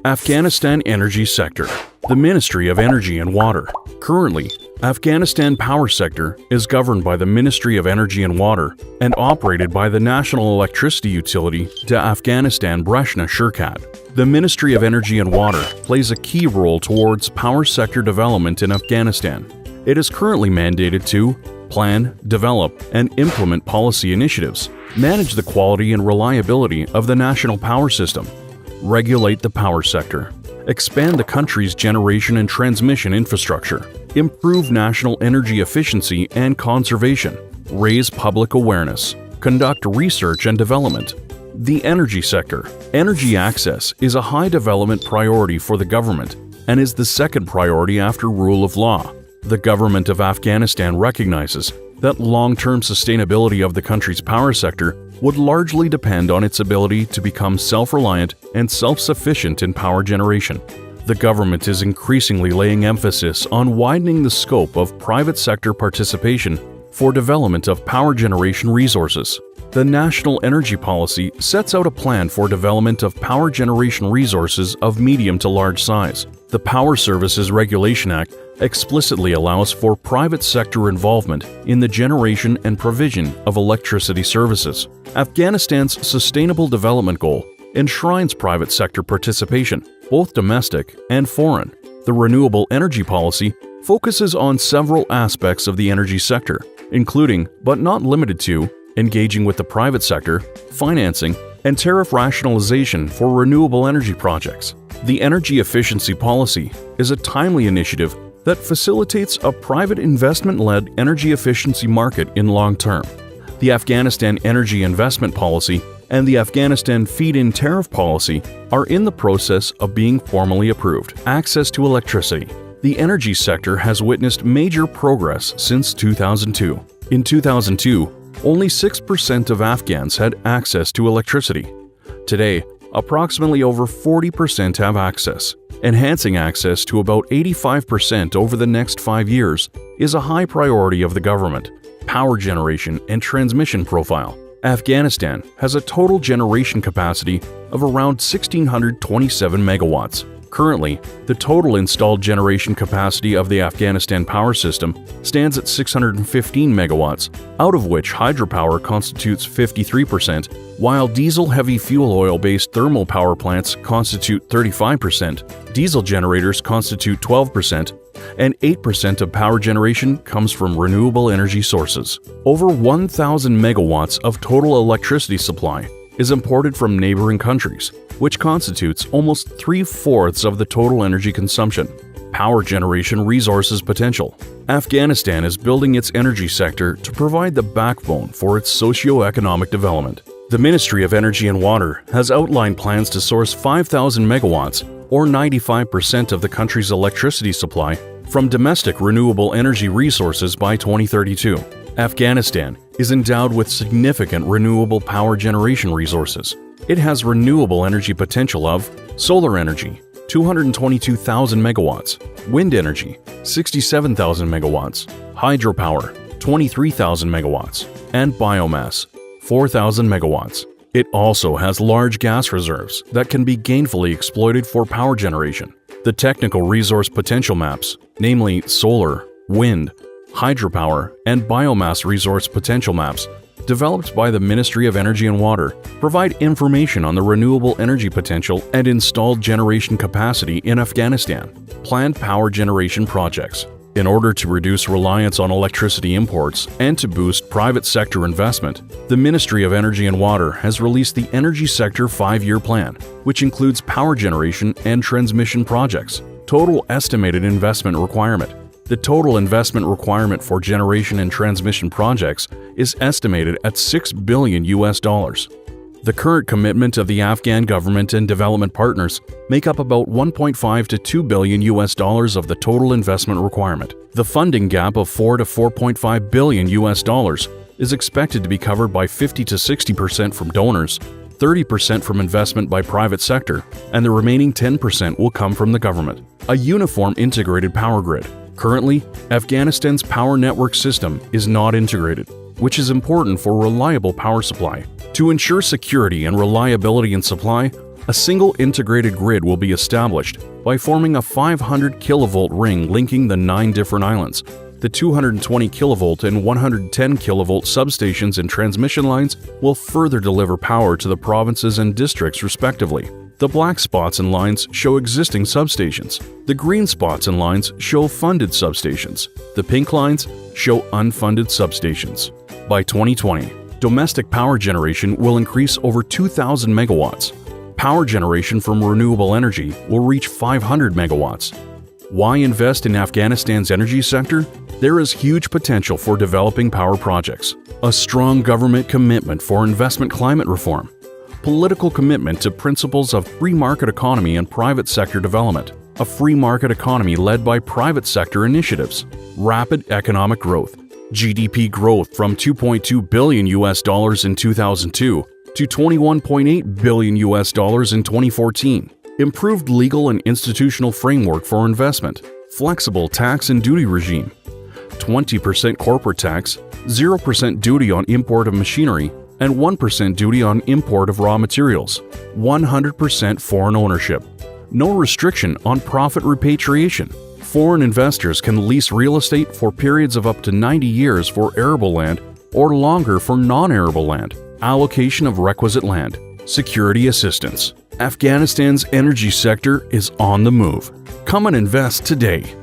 Afghanistan Energy Sector. The Ministry of Energy and Water. Currently, Afghanistan Power Sector is governed by the Ministry of Energy and Water and operated by the National Electricity Utility to Afghanistan Breshna Shirkat. The Ministry of Energy and Water plays a key role towards power sector development in Afghanistan. It is currently mandated to plan, develop, and implement policy initiatives, manage the quality and reliability of the national power system, regulate the power sector, expand the country's generation and transmission infrastructure, improve national energy efficiency and conservation, raise public awareness, conduct research and development. The energy sector. Energy access is a high development priority for the government and is the second priority after rule of law. The government of Afghanistan recognizes that long-term sustainability of the country's power sector would largely depend on its ability to become self-reliant and self-sufficient in power generation. The government is increasingly laying emphasis on widening the scope of private sector participation for development of power generation resources. The National Energy Policy sets out a plan for development of power generation resources of medium to large size. The Power Services Regulation Act explicitly allows for private sector involvement in the generation and provision of electricity services. Afghanistan's Sustainable Development Goal enshrines private sector participation, both domestic and foreign. The Renewable Energy Policy focuses on several aspects of the energy sector, including, but not limited to, engaging with the private sector, financing, and tariff rationalization for renewable energy projects. The Energy Efficiency Policy is a timely initiative that facilitates a private investment-led energy efficiency market in long term. The Afghanistan Energy Investment Policy and the Afghanistan Feed-in Tariff Policy are in the process of being formally approved. Access to electricity. The energy sector has witnessed major progress since 2002. In 2002, only 6% of Afghans had access to electricity. Today, approximately over 40% have access. Enhancing access to about 85% over the next 5 years is a high priority of the government. Power generation and transmission profile. Afghanistan has a total generation capacity of around 1,627 megawatts. Currently, the total installed generation capacity of the Afghanistan power system stands at 615 megawatts, out of which hydropower constitutes 53%, while diesel heavy fuel oil-based thermal power plants constitute 35%, diesel generators constitute 12%, and 8% of power generation comes from renewable energy sources. Over 1,000 megawatts of total electricity supply is imported from neighboring countries, which constitutes almost 3/4 of the total energy consumption. Power generation resources potential. Afghanistan is building its energy sector to provide the backbone for its socio-economic development. The Ministry of Energy and Water has outlined plans to source 5,000 megawatts, or 95% of the country's electricity supply, from domestic renewable energy resources by 2032. Afghanistan is endowed with significant renewable power generation resources. It has renewable energy potential of solar energy, 222,000 megawatts, wind energy, 67,000 megawatts, hydropower, 23,000 megawatts, and biomass, 4,000 megawatts. It also has large gas reserves that can be gainfully exploited for power generation. The technical resource potential maps, namely solar, wind, hydropower, and biomass resource potential maps, developed by the Ministry of Energy and Water, provide information on the renewable energy potential and installed generation capacity in Afghanistan. Planned power generation projects. In order to reduce reliance on electricity imports and to boost private sector investment, the Ministry of Energy and Water has released the Energy Sector 5-year Plan, which includes power generation and transmission projects. Total estimated investment requirement. The total investment requirement for generation and transmission projects is estimated at $6 billion. The current commitment of the Afghan government and development partners make up about $1.5 to $2 billion of the total investment requirement. The funding gap of $4 to $4.5 billion is expected to be covered by 50 to 60% from donors, 30% from investment by private sector, and the remaining 10% will come from the government. A uniform integrated power grid. Currently, Afghanistan's power network system is not integrated, which is important for reliable power supply. To ensure security and reliability in supply, A single integrated grid will be established by forming a 500 kilovolt ring linking the 9 different islands. The 220 kilovolt and 110 kilovolt substations and transmission lines will further deliver power to the provinces and districts respectively. The black spots and lines show existing substations. The green spots and lines show funded substations. The pink lines show unfunded substations. By 2020, domestic power generation will increase over 2,000 megawatts. Power generation from renewable energy will reach 500 megawatts. Why invest in Afghanistan's energy sector? There is huge potential for developing power projects, a strong government commitment for investment climate reform, political commitment to principles of free market economy and private sector development, a free market economy led by private sector initiatives, rapid economic growth, GDP growth from $2.2 billion in 2002 to $21.8 billion in 2014, improved legal and institutional framework for investment, flexible tax and duty regime, 20% corporate tax, 0% duty on import of machinery, and 1% duty on import of raw materials, 100% foreign ownership, no restriction on profit repatriation. Foreign investors can lease real estate for periods of up to 90 years for arable land or longer for non-arable land, allocation of requisite land, security assistance. Afghanistan's energy sector is on the move. Come and invest today.